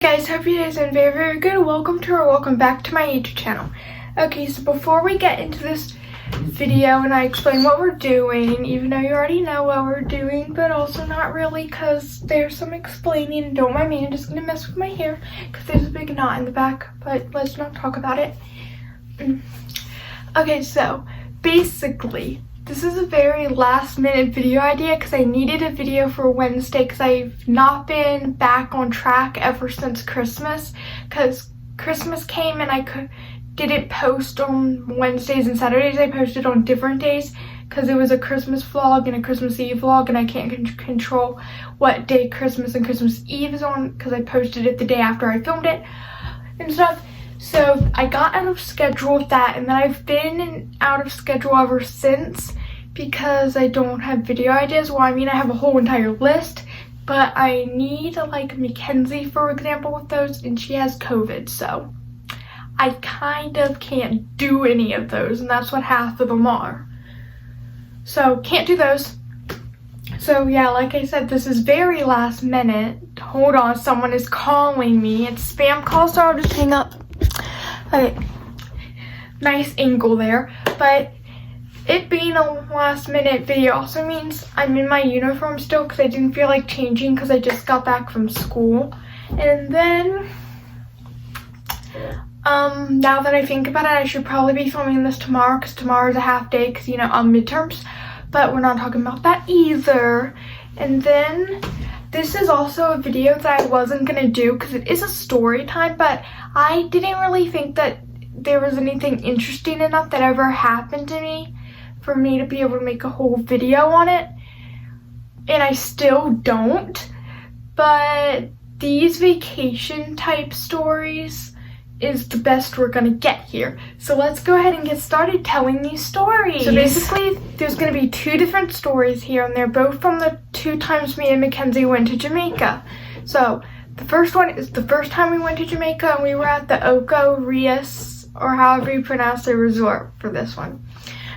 Guys, hope you guys are very good. Welcome back to my YouTube channel. Okay, so before we get into this video and I explain what we're doing, even though you already know what we're doing, but also not really because there's some explaining, and don't mind me, I'm just gonna mess with my hair because there's a big knot in the back, but let's not talk about it. Okay, so basically this is a very last minute video idea because I needed a video for Wednesday because I've not been back on track ever since Christmas, because Christmas came and I didn't post on Wednesdays and Saturdays. I posted on different days because it was a Christmas vlog and a Christmas Eve vlog, and I can't control what day Christmas and Christmas Eve is on because I posted it the day after I filmed it and stuff. So I got out of schedule with that, and then I've been out of schedule ever since because I don't have video ideas. Well, I mean, I have a whole entire list, but I need like Mackenzie, for example, with those, and she has COVID, so I kind of can't do any of those, and that's what half of them are. So can't do those. So yeah, like I said, this is very last minute. Hold on, someone is calling me. It's spam call, so I'll just hang up. Okay, nice angle there, but it being a last minute video also means I'm in my uniform still because I didn't feel like changing because I just got back from school. And then now that I think about it, I should probably be filming this tomorrow because tomorrow is a half day because, you know, midterms, but we're not talking about that either. And then this is also a video that I wasn't gonna do because it is a story time, but I didn't really think that there was anything interesting enough that ever happened to me for me to be able to make a whole video on it, and I still don't. But these vacation type stories is the best we're gonna get here. So let's go ahead and get started telling these stories. So basically there's gonna be two different stories here, and they're both from the 2 times me and Mackenzie went to Jamaica. So the first one is the first time we went to Jamaica, and we were at the Oko Rios, or however you pronounce the resort for this one.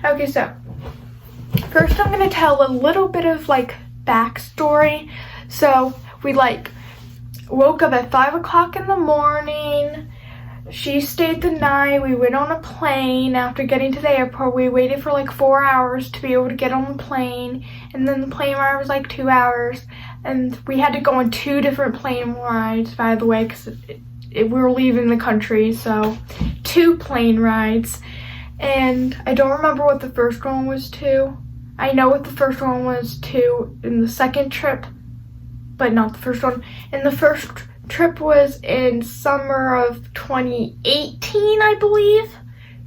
Okay, so first I'm gonna tell a little bit of like backstory. So we woke up at 5 o'clock in the morning. She stayed the night. We went on a plane. After getting to the airport, we waited for like 4 hours to be able to get on the plane, and then the plane ride was like 2 hours, and we had to go on 2 different plane rides, by the way, because we were leaving the country, so 2 plane rides. And I don't remember what the first one was to. I know what the first one was to in the second trip, but not the first one. And the first trip was in summer of 2018, I believe.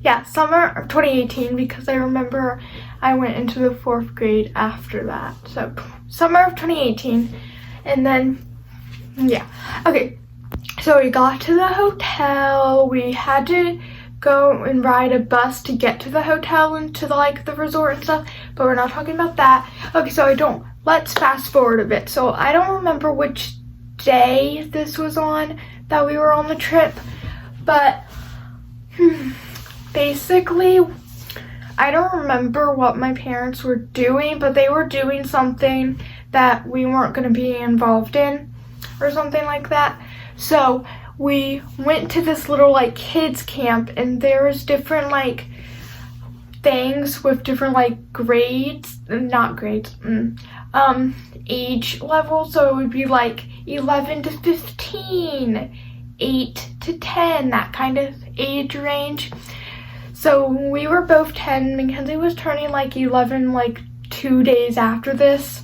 Yeah, summer of 2018, because I remember I went into the 4th grade after that. So summer of 2018. And then, yeah. Okay, so we got to the hotel. We had to go and ride a bus to get to the hotel and to the resort and stuff, but we're not talking about that. Okay, so let's fast forward a bit. So I don't remember which day this was on that we were on the trip, but basically I don't remember what my parents were doing, but they were doing something that we weren't going to be involved in or something like that. So we went to this little kids camp, and there was different things with different grades, not grades, age levels. So it would be 11 to 15, 8 to 10, that kind of age range. So we were both 10. Mackenzie was turning 11 2 days after this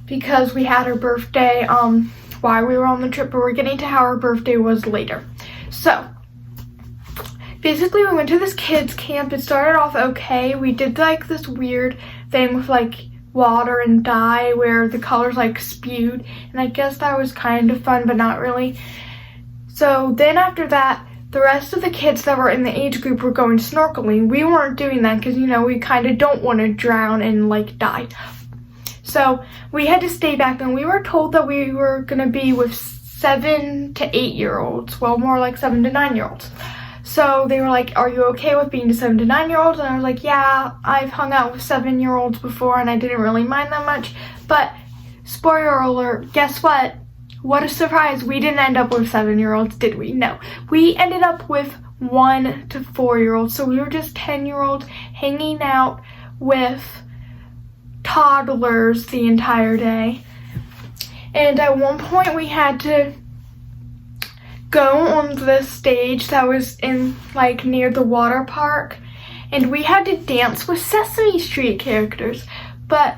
because we had her birthday while we were on the trip, but we're getting to how her birthday was later. So basically we went to this kids camp. It started off okay. We did this weird thing with water and dye where the colors spewed, and I guess that was kind of fun, but not really. So then after that, the rest of the kids that were in the age group were going snorkeling. We weren't doing that because, you know, we kind of don't want to drown and die. So we had to stay back, and we were told that we were going to be with 7 to 8 year olds. Well, more 7 to 9 year olds. So they were like, are you okay with being 7 to 9 year olds? And I was like, yeah, I've hung out with 7 year olds before and I didn't really mind that much. But spoiler alert, guess what? what a surprise, we didn't end up with 7-year-olds, did we? No, we ended up with 1 to 4-year-olds. So we were just 10-year-olds hanging out with toddlers the entire day. And at one point we had to go on the stage that was in like near the water park, and we had to dance with Sesame Street characters. But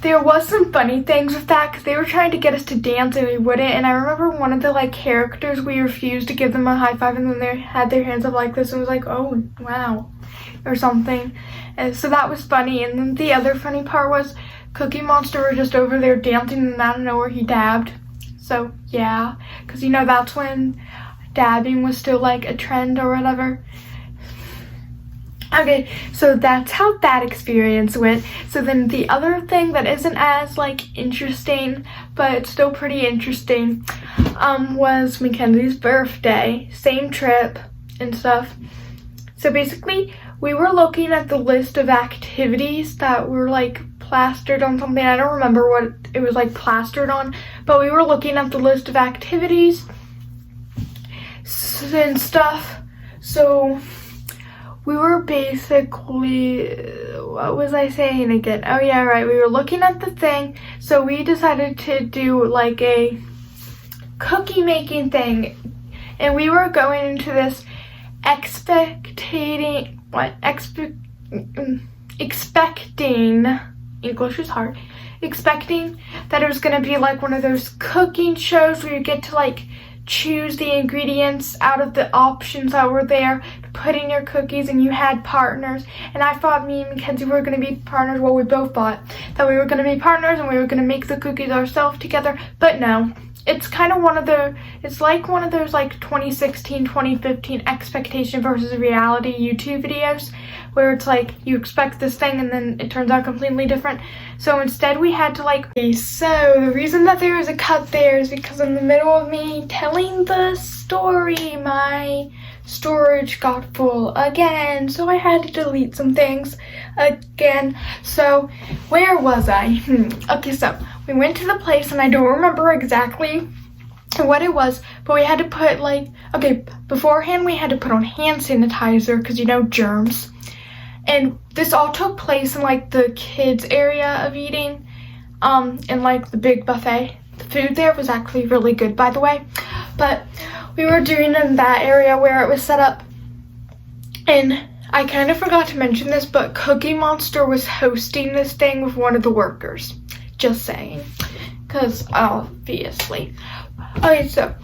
there was some funny things with that because they were trying to get us to dance and we wouldn't. And I remember one of the like characters, we refused to give them a high five, and then they had their hands up like this and was like, oh wow, or something. And so that was funny. And then the other funny part was Cookie Monster was just over there dancing, and out of nowhere he dabbed. So yeah, because you know that's when dabbing was still like a trend or whatever. Okay, so that's how that experience went. So then the other thing that isn't as like interesting, but it's still pretty interesting, was Mackenzie's birthday. Same trip and stuff. So basically, we were looking at the list of activities that were like plastered on something. I don't remember what it was like plastered on, but we were looking at the list of activities and stuff. So we were basically, what was I saying again? Oh yeah, right, we were looking at the thing. So we decided to do like a cookie making thing, and we were going into this expecting, English is hard, expecting that it was going to be like one of those cooking shows where you get to like choose the ingredients out of the options that were there to put in your cookies, and you had partners. And I thought me and Mackenzie were going to be partners. Well, we both thought that we were going to be partners and we were going to make the cookies ourselves together, but no. It's kind of it's like one of those like 2016, 2015 expectation versus reality YouTube videos where it's like you expect this thing and then it turns out completely different. So instead we had to like, so the reason that there was a cut there is because in the middle of me telling the story, my storage got full again, so I had to delete some things again. So where was I? Okay, so we went to the place, and I don't remember exactly what it was, but we had to put like, okay, beforehand we had to put on hand sanitizer because you know, germs. And this all took place in like the kids area of eating, in like the big buffet. The food there was actually really good, by the way, but we were doing it in that area where it was set up. And I kind of forgot to mention this, but Cookie Monster was hosting this thing with one of the workers. Just saying, because obviously. Okay, so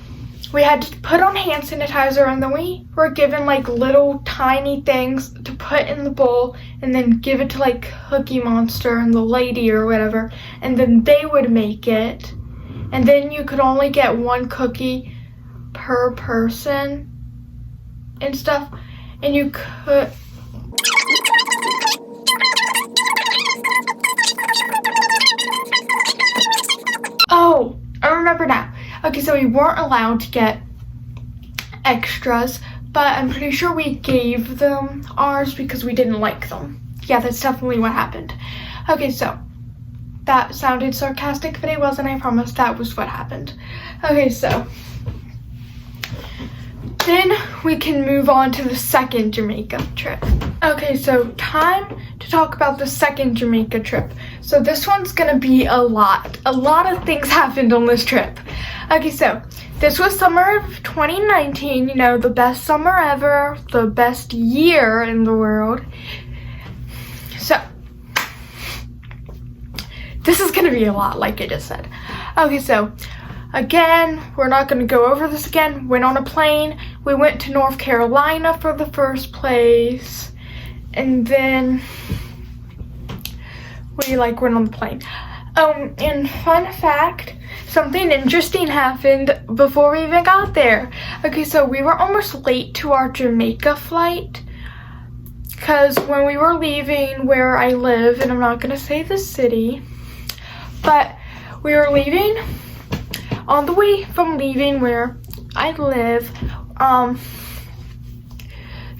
we had to put on hand sanitizer, and then we were given like little tiny things to put in the bowl and then give it to like Cookie Monster and the lady or whatever, and then they would make it, and then you could only get one cookie per person and stuff, and you could oh, I remember now. Okay, so we weren't allowed to get extras, but I'm pretty sure we gave them ours because we didn't like them. Yeah, that's definitely what happened. Okay, so that sounded sarcastic, but it wasn't, I promise. That was what happened. Okay, so then we can move on to the second Jamaica trip. Okay, so time to talk about the second Jamaica trip. So this one's gonna be a lot. A lot of things happened on this trip. Okay, so this was summer of 2019, you know, the best summer ever, the best year in the world. So this is gonna be a lot, like I just said. Okay, so again, we're not going to go over this again. Went on a plane. We went to North Carolina for the first place. And then we like went on the plane. And fun fact, something interesting happened before we even got there. Okay, so we were almost late to our Jamaica flight. Because when we were leaving where I live, and I'm not going to say the city, but we were leaving. On the way from leaving where I live,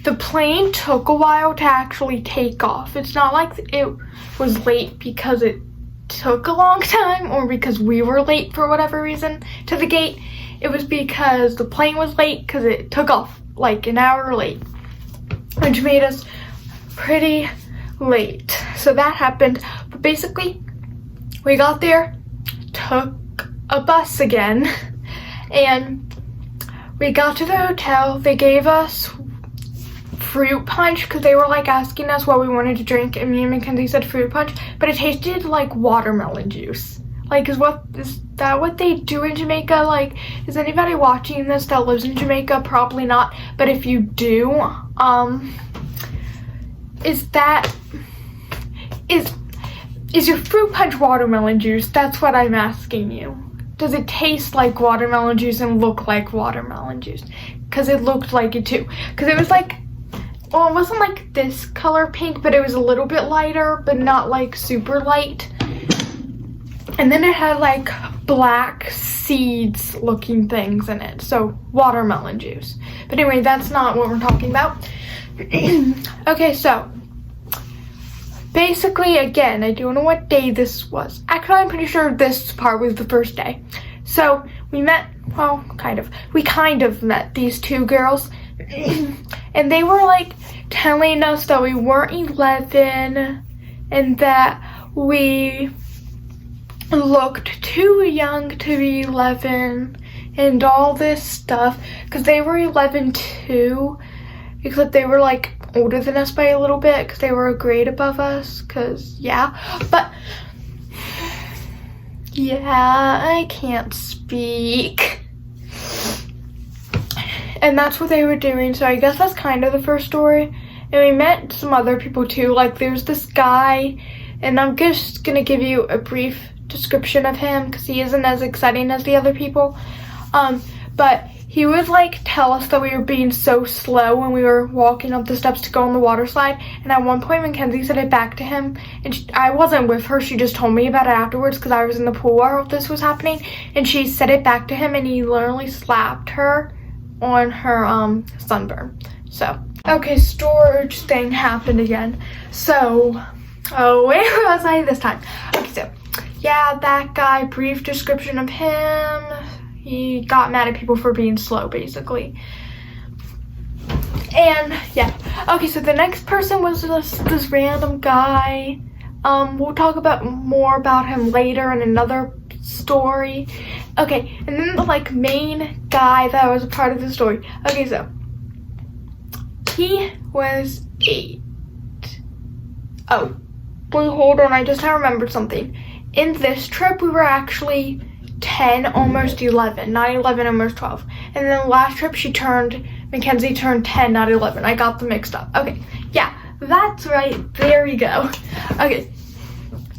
the plane took a while to actually take off. It's not like it was late because it took a long time or because we were late for whatever reason to the gate. It was because the plane was late because it took off like an hour late, which made us pretty late. So that happened. But basically, we got there, took a bus again, and we got to the hotel. They gave us fruit punch because they were like asking us what we wanted to drink, and me and Mackenzie said fruit punch, but it tasted like watermelon juice. Like, is that what they do in Jamaica? Like, is anybody watching this that lives in Jamaica? Probably not, but if you do, is your fruit punch watermelon juice? That's what I'm asking you. Does it taste like watermelon juice and look like watermelon juice? Because it looked like it too. Because it was like, well, it wasn't like this color pink, but it was a little bit lighter, but not like super light. And then it had like black seeds looking things in it. So watermelon juice. But anyway, that's not what we're talking about. Okay, so basically, again, I don't know what day this was. Actually, I'm pretty sure this part was the first day. So we met, well, we kind of met these two girls. And they were like telling us that we weren't 11 and that we looked too young to be 11 and all this stuff, because they were 11 too, except they were like older than us by a little bit because they were a grade above us, because yeah, but yeah, I can't speak. And that's what they were doing, so I guess that's kind of the first story. And we met some other people too, like there's this guy, and I'm just gonna give you a brief description of him because he isn't as exciting as the other people. But he would like tell us that we were being so slow when we were walking up the steps to go on the water slide. And at one point, Mackenzie said it back to him, and I wasn't with her. She just told me about it afterwards because I was in the pool while this was happening. And she said it back to him, and he literally slapped her on her sunburn. So okay, storage thing happened again. So where was I this time? Okay, so yeah, that guy, brief description of him. He got mad at people for being slow, basically. And yeah, okay, so the next person was this random guy. We'll talk about more about him later in another story. Okay, and then the like main guy that was a part of the story. Okay, so he was 8. Oh, wait, hold on, I just remembered something. In this trip, we were actually 10, almost 11, not 11, almost 12. And then the last trip Mackenzie turned 10, not 11. I got them mixed up. Okay, yeah, that's right, there you go. Okay,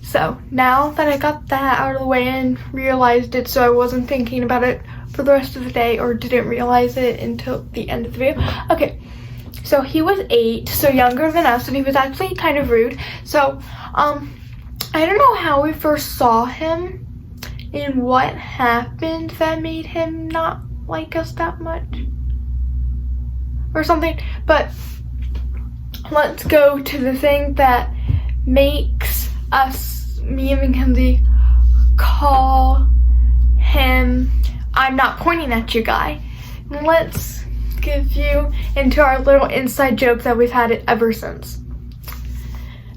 so now that I got that out of the way and realized it so I wasn't thinking about it for the rest of the day, or didn't realize it until the end of the video. Okay, so he was 8, so younger than us, and he was actually kind of rude. So, I don't know how we first saw him and what happened that made him not like us that much or something, but let's go to the thing that makes us, me and Mackenzie, call him I'm not pointing at you guy. Let's give you into our little inside joke that we've had it ever since.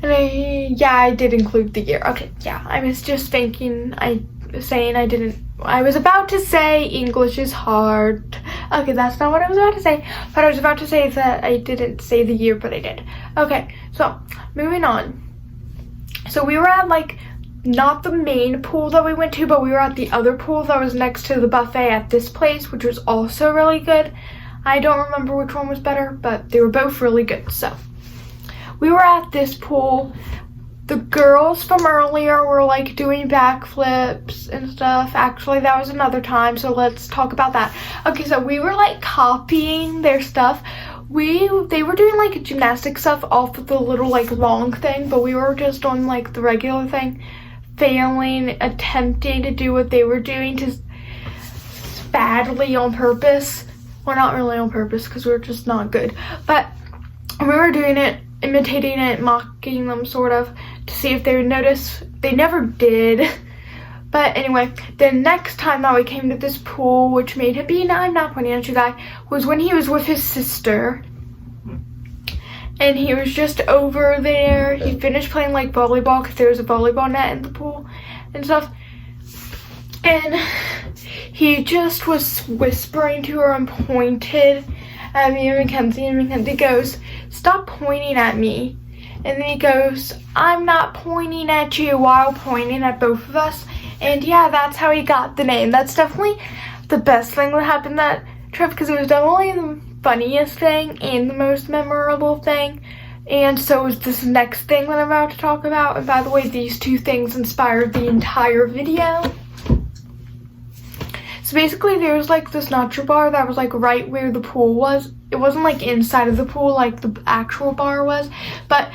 And I did include the year. Okay, yeah, I was just thinking, I was about to say English is hard. Okay, that's not what I was about to say, but I was about to say that I didn't say the year, but I did. Okay, so moving on. So we were at like, not the main pool that we went to, but we were at the other pool that was next to the buffet at this place, which was also really good. I don't remember which one was better, but they were both really good. So we were at this pool. The girls from earlier were like doing backflips and stuff. Actually, that was another time, so let's talk about that. Okay, so we were like copying their stuff. They were doing like gymnastic stuff off of the little like long thing, but we were just on like the regular thing, attempting to do what they were doing, just badly on purpose. Well, not really on purpose because we were just not good, but we were doing it imitating it, mocking them sort of, to see if they would notice. They never did. But anyway, the next time that we came to this pool, which made him be, I'm not pointing at you guys, was when he was with his sister. And he was just over there. He finished playing like volleyball because there was a volleyball net in the pool and stuff. And he just was whispering to her and pointed at me and Mackenzie. And Mackenzie goes, "Stop pointing at me." And then he goes, "I'm not pointing at you," while pointing at both of us. And yeah, that's how he got the name. That's definitely the best thing that happened that trip, because it was definitely the funniest thing and the most memorable thing. And so is this next thing that I'm about to talk about. And by the way, these two things inspired the entire video. So basically there was like this nacho bar that was like right where the pool was. It wasn't like inside of the pool like the actual bar was, but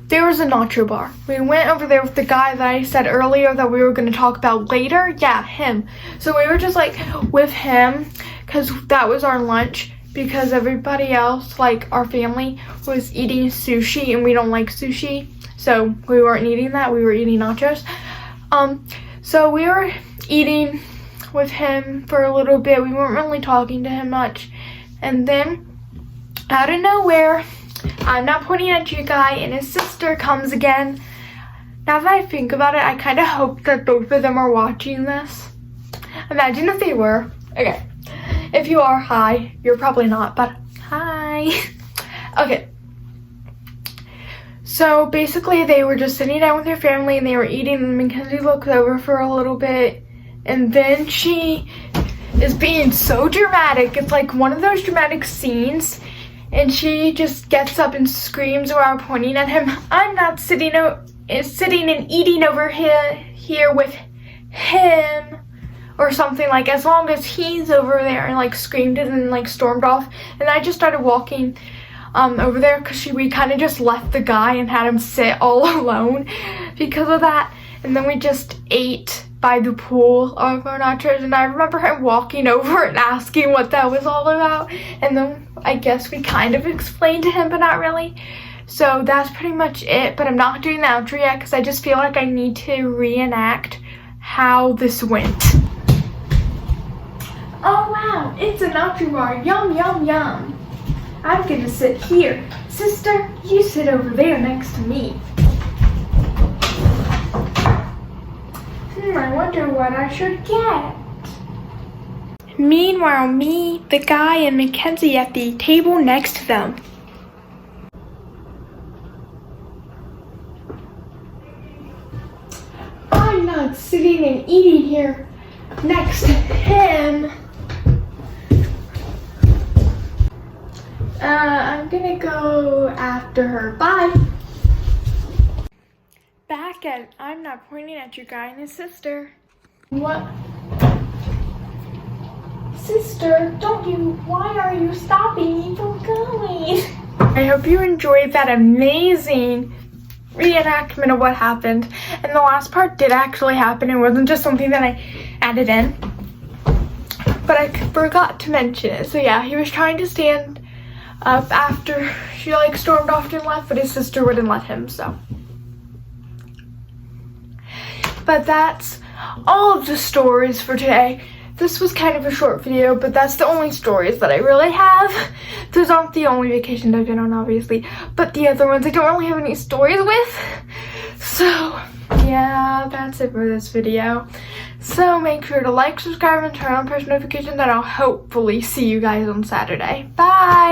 there was a nacho bar. We went over there with the guy that I said earlier that we were going to talk about later. Yeah, him. So we were just like with him because that was our lunch, because everybody else, like our family, was eating sushi and we don't like sushi. So we weren't eating that. We were eating nachos. So we were eating with him for a little bit. We weren't really talking to him much. And then out of nowhere, I'm not pointing at you, guy, and his sister comes again. Now that I think about it, I kind of hope that both of them are watching this. Imagine if they were. Okay. If you are, hi. You're probably not, but hi. Okay. So basically they were just sitting down with their family and they were eating, and Mackenzie looked over for a little bit, and then she is being so dramatic. It's like one of those dramatic scenes. And she just gets up and screams while pointing at him, "I'm not sitting and eating over here with him," or something, like, as long as he's over there, and like screamed it and like stormed off. And I just started walking over there because we kind of just left the guy and had him sit all alone because of that. And then we just ate by the pool of our nachos, and I remember him walking over and asking what that was all about, and then I guess we kind of explained to him, but not really. So that's pretty much it, but I'm not doing the outro yet because I just feel like I need to reenact how this went. Oh wow, it's a nacho bar. Yum, yum, yum. I'm gonna sit here. Sister, you sit over there next to me. I wonder what I should get. Meanwhile, me, the guy, and Mackenzie at the table next to them. I'm not sitting and eating here next to him. I'm gonna go after her. Bye. Back at I'm not pointing at your guy and his sister. What? Sister, why are you stopping me from going? I hope you enjoyed that amazing reenactment of what happened. And the last part did actually happen. It wasn't just something that I added in. But I forgot to mention it. So yeah, he was trying to stand up after she like stormed off and left, but his sister wouldn't let him, so. But that's all of the stories for today. This was kind of a short video, but that's the only stories that I really have. Those aren't the only vacations I've been on, obviously, but the other ones I don't really have any stories with. So yeah, that's it for this video. So make sure to like, subscribe, and turn on post notifications, and I'll hopefully see you guys on Saturday. Bye!